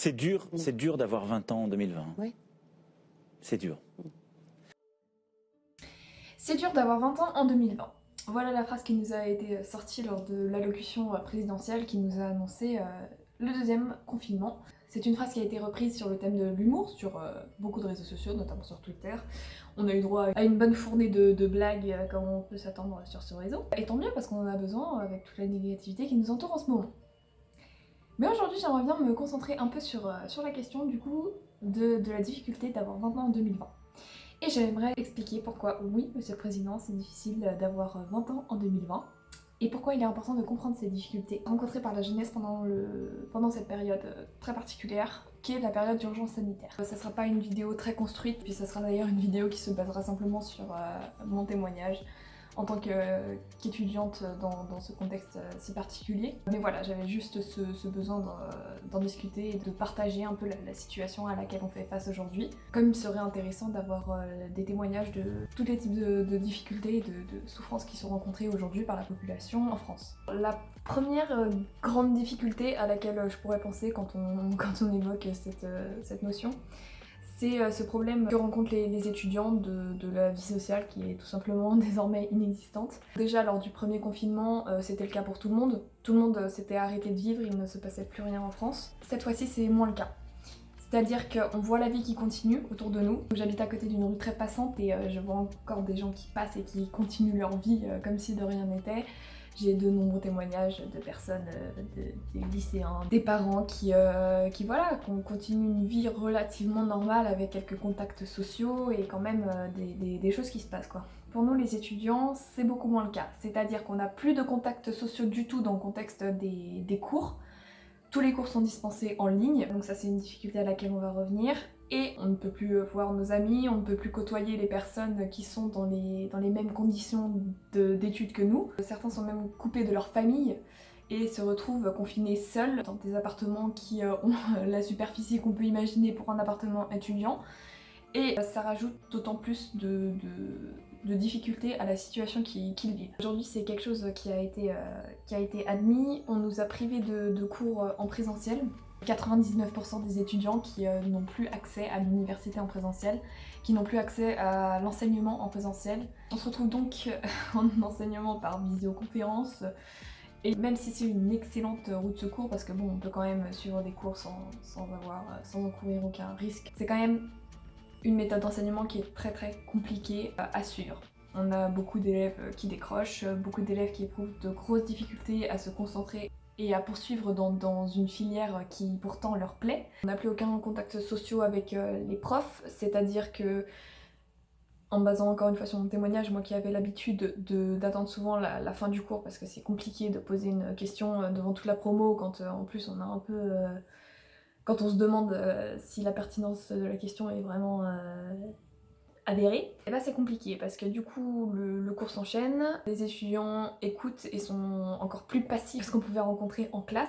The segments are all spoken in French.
C'est dur d'avoir 20 ans en 2020. Oui. C'est dur. C'est dur d'avoir 20 ans en 2020. Voilà la phrase qui nous a été sortie lors de l'allocution présidentielle qui nous a annoncé le deuxième confinement. C'est une phrase qui a été reprise sur le thème de l'humour sur beaucoup de réseaux sociaux, notamment sur Twitter. On a eu droit à une bonne fournée de blagues comme on peut s'attendre sur ce réseau. Et tant mieux parce qu'on en a besoin avec toute la négativité qui nous entoure en ce moment. Mais aujourd'hui j'aimerais bien me concentrer un peu sur la question du coup de la difficulté d'avoir 20 ans en 2020. Et j'aimerais expliquer pourquoi, oui, Monsieur le Président, c'est difficile d'avoir 20 ans en 2020 et pourquoi il est important de comprendre ces difficultés rencontrées par la jeunesse pendant cette période très particulière qui est la période d'urgence sanitaire. Ça sera pas une vidéo très construite, puis ça sera d'ailleurs une vidéo qui se basera simplement sur mon témoignage en tant qu'étudiante dans ce contexte si particulier. Mais voilà, j'avais juste ce besoin d'en discuter et de partager un peu la situation à laquelle on fait face aujourd'hui. Comme il serait intéressant d'avoir des témoignages de tous les types de difficultés et de souffrances qui sont rencontrées aujourd'hui par la population en France. La première grande difficulté à laquelle je pourrais penser quand on évoque cette notion, c'est ce problème que rencontrent les étudiants de la vie sociale qui est tout simplement désormais inexistante. Déjà lors du premier confinement, c'était le cas pour tout le monde. Tout le monde s'était arrêté de vivre, il ne se passait plus rien en France. Cette fois-ci, c'est moins le cas. C'est-à-dire qu'on voit la vie qui continue autour de nous. J'habite à côté d'une rue très passante et je vois encore des gens qui passent et qui continuent leur vie comme si de rien n'était. J'ai de nombreux témoignages de personnes, des lycéens, des parents qui voilà, continuent une vie relativement normale avec quelques contacts sociaux et quand même des choses qui se passent quoi. Pour nous les étudiants, c'est beaucoup moins le cas. C'est-à-dire qu'on n'a plus de contacts sociaux du tout dans le contexte des cours. Tous les cours sont dispensés en ligne, donc ça c'est une difficulté à laquelle on va revenir. Et on ne peut plus voir nos amis, on ne peut plus côtoyer les personnes qui sont dans les mêmes conditions d'études que nous. Certains sont même coupés de leur famille et se retrouvent confinés seuls dans des appartements qui ont la superficie qu'on peut imaginer pour un appartement étudiant. Et ça rajoute d'autant plus de difficultés à la situation qu'ils vivent. Aujourd'hui c'est quelque chose qui a été admis, on nous a privés de cours en présentiel. 99% des étudiants qui n'ont plus accès à l'université en présentiel, qui n'ont plus accès à l'enseignement en présentiel. On se retrouve donc en enseignement par visioconférence, et même si c'est une excellente roue de secours, parce que bon, on peut quand même suivre des cours sans encourir aucun risque, c'est quand même une méthode d'enseignement qui est très très compliquée à suivre. On a beaucoup d'élèves qui décrochent, beaucoup d'élèves qui éprouvent de grosses difficultés à se concentrer et à poursuivre dans une filière qui pourtant leur plaît. On n'a plus aucun contact social avec les profs, c'est-à-dire que, en basant encore une fois sur mon témoignage, moi qui avais l'habitude d'attendre souvent la fin du cours parce que c'est compliqué de poser une question devant toute la promo quand en plus on a un peu... quand on se demande si la pertinence de la question est vraiment avérée, et bah c'est compliqué parce que du coup le cours s'enchaîne, les étudiants écoutent et sont encore plus passifs que ce qu'on pouvait rencontrer en classe,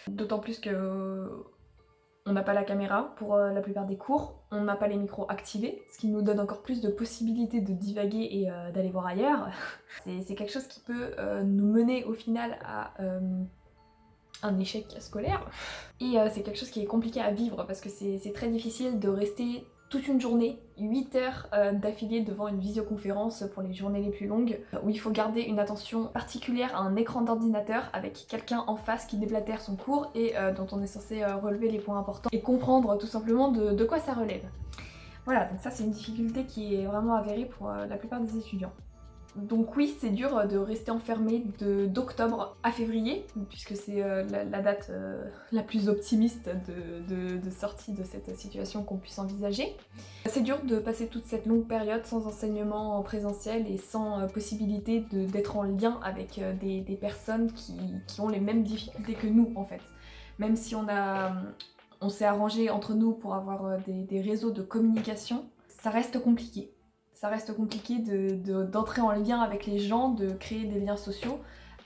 d'autant plus que on n'a pas la caméra pour la plupart des cours, on n'a pas les micros activés, ce qui nous donne encore plus de possibilités de divaguer et d'aller voir ailleurs. C'est quelque chose qui peut nous mener au final à un échec scolaire. Et c'est quelque chose qui est compliqué à vivre parce que c'est très difficile de rester toute une journée, 8 heures d'affilée devant une visioconférence pour les journées les plus longues, où il faut garder une attention particulière à un écran d'ordinateur avec quelqu'un en face qui déblatère son cours et dont on est censé relever les points importants et comprendre tout simplement de quoi ça relève. Voilà, donc ça c'est une difficulté qui est vraiment avérée pour la plupart des étudiants. Donc oui, c'est dur de rester enfermé d'octobre à février, puisque c'est la date la plus optimiste de sortie de cette situation qu'on puisse envisager. C'est dur de passer toute cette longue période sans enseignement en présentiel et sans possibilité d'être en lien avec des personnes qui ont les mêmes difficultés que nous en fait. Même si on s'est arrangé entre nous pour avoir des réseaux de communication, ça reste compliqué. Ça reste compliqué d'entrer en lien avec les gens, de créer des liens sociaux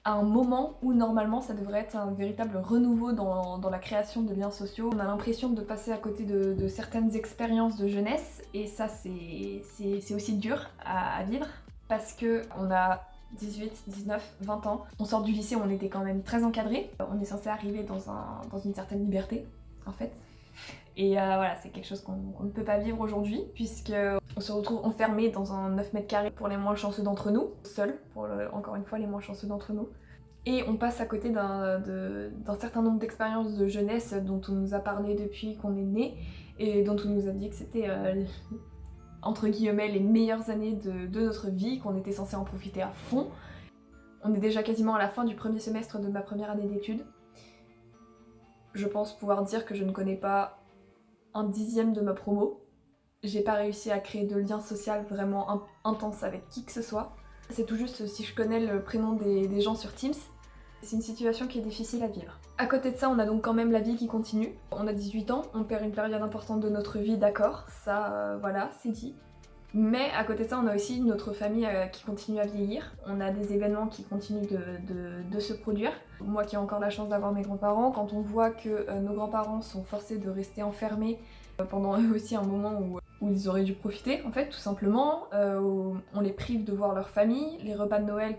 à un moment où normalement ça devrait être un véritable renouveau dans la création de liens sociaux. On a l'impression de passer à côté de certaines expériences de jeunesse et ça c'est aussi dur à vivre parce que on a 18, 19, 20 ans. On sort du lycée, on était quand même très encadré. On est censé arriver dans une certaine liberté en fait. Et voilà, c'est quelque chose qu'on ne peut pas vivre aujourd'hui, puisqu'on se retrouve enfermé dans un 9 mètres carrés pour les moins chanceux d'entre nous, seuls, encore une fois, les moins chanceux d'entre nous. Et on passe à côté d'un certain nombre d'expériences de jeunesse dont on nous a parlé depuis qu'on est né, et dont on nous a dit que c'était, entre guillemets, les meilleures années de notre vie, qu'on était censé en profiter à fond. On est déjà quasiment à la fin du premier semestre de ma première année d'études. Je pense pouvoir dire que je ne connais pas un dixième de ma promo. J'ai pas réussi à créer de lien social vraiment intense avec qui que ce soit. C'est tout juste si je connais le prénom des gens sur Teams. C'est une situation qui est difficile à vivre. À côté de ça, on a donc quand même la vie qui continue. On a 18 ans, on perd une période importante de notre vie, d'accord, ça, voilà, c'est dit. Mais à côté de ça, on a aussi notre famille qui continue à vieillir. On a des événements qui continuent de se produire. Moi qui ai encore la chance d'avoir mes grands-parents, quand on voit que nos grands-parents sont forcés de rester enfermés pendant eux aussi un moment où ils auraient dû profiter, en fait, tout simplement, où on les prive de voir leur famille, les repas de Noël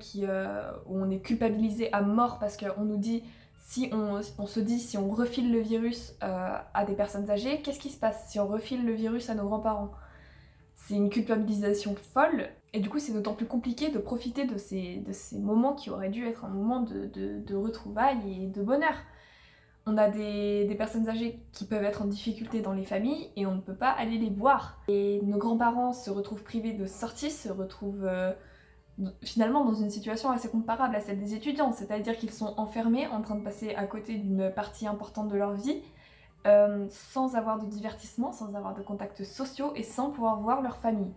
où on est culpabilisé à mort parce qu'on nous dit, si on refile le virus à des personnes âgées, qu'est-ce qui se passe si on refile le virus à nos grands-parents? C'est une culpabilisation folle, et du coup c'est d'autant plus compliqué de profiter de ces moments qui auraient dû être un moment de retrouvailles et de bonheur. On a des personnes âgées qui peuvent être en difficulté dans les familles et on ne peut pas aller les voir. Et nos grands-parents se retrouvent privés de sorties, se retrouvent finalement dans une situation assez comparable à celle des étudiants, c'est-à-dire qu'ils sont enfermés en train de passer à côté d'une partie importante de leur vie, sans avoir de divertissement, sans avoir de contacts sociaux et sans pouvoir voir leur famille.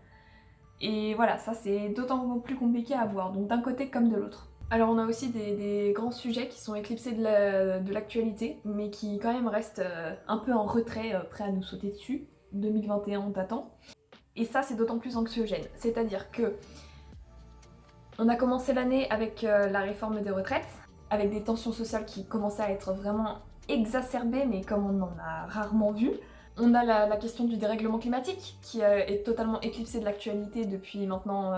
Et voilà, ça c'est d'autant plus compliqué à voir, donc d'un côté comme de l'autre. Alors on a aussi des grands sujets qui sont éclipsés de l'actualité, mais qui quand même restent un peu en retrait, prêts à nous sauter dessus. 2021 on t'attend. Et ça c'est d'autant plus anxiogène, c'est-à-dire que on a commencé l'année avec la réforme des retraites, avec des tensions sociales qui commençaient à être vraiment exacerbée, mais comme on en a rarement vu. On a la question du dérèglement climatique, qui est totalement éclipsée de l'actualité depuis maintenant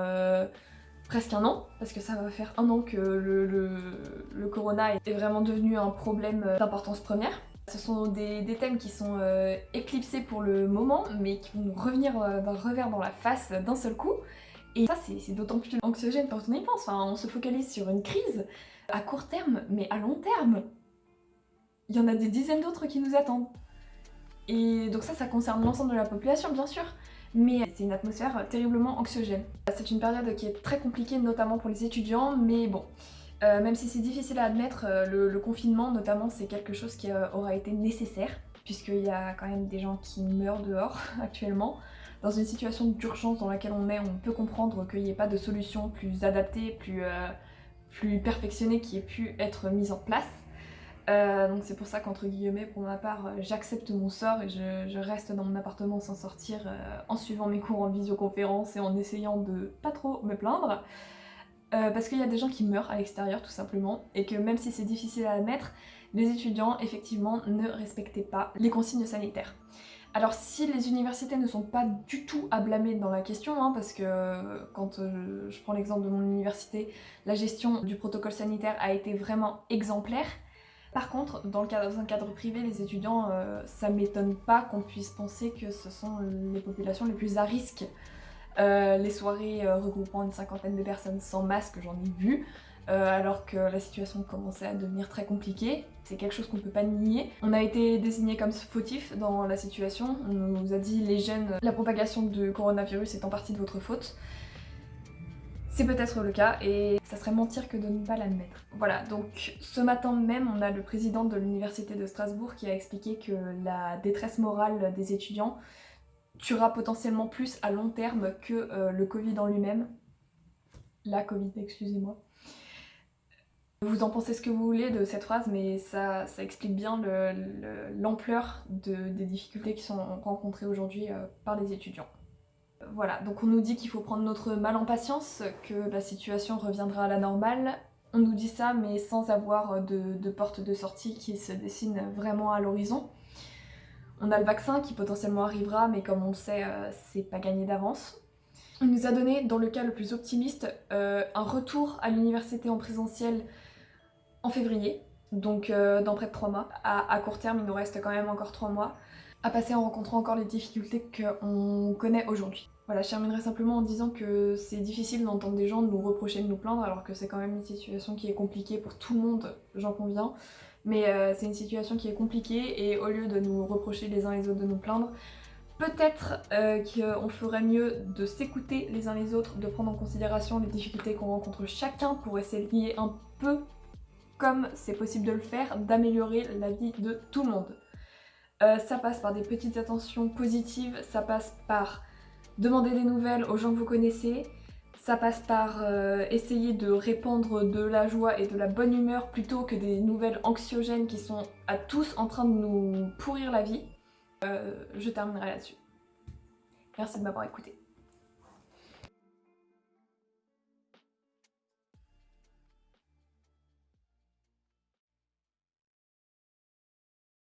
presque un an, parce que ça va faire un an que le corona est vraiment devenu un problème d'importance première. Ce sont des thèmes qui sont éclipsés pour le moment, mais qui vont revenir d'un revers dans la face d'un seul coup. Et ça, c'est d'autant plus anxiogène quand on y pense. Enfin, on se focalise sur une crise à court terme, mais à long terme, il y en a des dizaines d'autres qui nous attendent. Et donc ça concerne l'ensemble de la population, bien sûr, mais c'est une atmosphère terriblement anxiogène. C'est une période qui est très compliquée, notamment pour les étudiants, mais bon, même si c'est difficile à admettre, le confinement, notamment, c'est quelque chose qui aura été nécessaire, puisqu'il y a quand même des gens qui meurent dehors actuellement. Dans une situation d'urgence dans laquelle on est, on peut comprendre qu'il n'y ait pas de solution plus adaptée, plus perfectionnée qui ait pu être mise en place. Donc c'est pour ça qu'entre guillemets, pour ma part, j'accepte mon sort et je reste dans mon appartement sans sortir, en suivant mes cours en visioconférence et en essayant de pas trop me plaindre. Parce qu'il y a des gens qui meurent à l'extérieur tout simplement, et que même si c'est difficile à admettre, les étudiants effectivement ne respectaient pas les consignes sanitaires. Alors si les universités ne sont pas du tout à blâmer dans la question, hein, parce que quand je prends l'exemple de mon université, la gestion du protocole sanitaire a été vraiment exemplaire. Par contre, dans un cadre privé, les étudiants, ça m'étonne pas qu'on puisse penser que ce sont les populations les plus à risque. Les soirées regroupant une cinquantaine de personnes sans masque, j'en ai vu, alors que la situation commençait à devenir très compliquée. C'est quelque chose qu'on peut pas nier. On a été désignés comme fautifs dans la situation. On nous a dit, les jeunes, la propagation du coronavirus est en partie de votre faute. C'est peut-être le cas et ça serait mentir que de ne pas l'admettre. Voilà, donc ce matin même, on a le président de l'université de Strasbourg qui a expliqué que la détresse morale des étudiants tuera potentiellement plus à long terme que le Covid en lui-même. La Covid, excusez-moi. Vous en pensez ce que vous voulez de cette phrase, mais ça explique bien l'ampleur des difficultés qui sont rencontrées aujourd'hui par les étudiants. Voilà, donc on nous dit qu'il faut prendre notre mal en patience, que la situation reviendra à la normale. On nous dit ça, mais sans avoir de porte de sortie qui se dessine vraiment à l'horizon. On a le vaccin qui potentiellement arrivera, mais comme on le sait, c'est pas gagné d'avance. On nous a donné, dans le cas le plus optimiste, un retour à l'université en présentiel en février, donc dans près de 3 mois. À court terme, il nous reste quand même encore 3 mois. à passer en rencontrant encore les difficultés qu'on connaît aujourd'hui. Voilà, je terminerai simplement en disant que c'est difficile d'entendre des gens nous reprocher de nous plaindre alors que c'est quand même une situation qui est compliquée pour tout le monde, j'en conviens. Mais c'est une situation qui est compliquée et au lieu de nous reprocher les uns les autres de nous plaindre, peut-être qu'on ferait mieux de s'écouter les uns les autres, de prendre en considération les difficultés qu'on rencontre chacun pour essayer un peu, comme c'est possible de le faire, d'améliorer la vie de tout le monde. Ça passe par des petites attentions positives, ça passe par demander des nouvelles aux gens que vous connaissez, ça passe par essayer de répandre de la joie et de la bonne humeur plutôt que des nouvelles anxiogènes qui sont à tous en train de nous pourrir la vie. Je terminerai là-dessus. Merci de m'avoir écouté.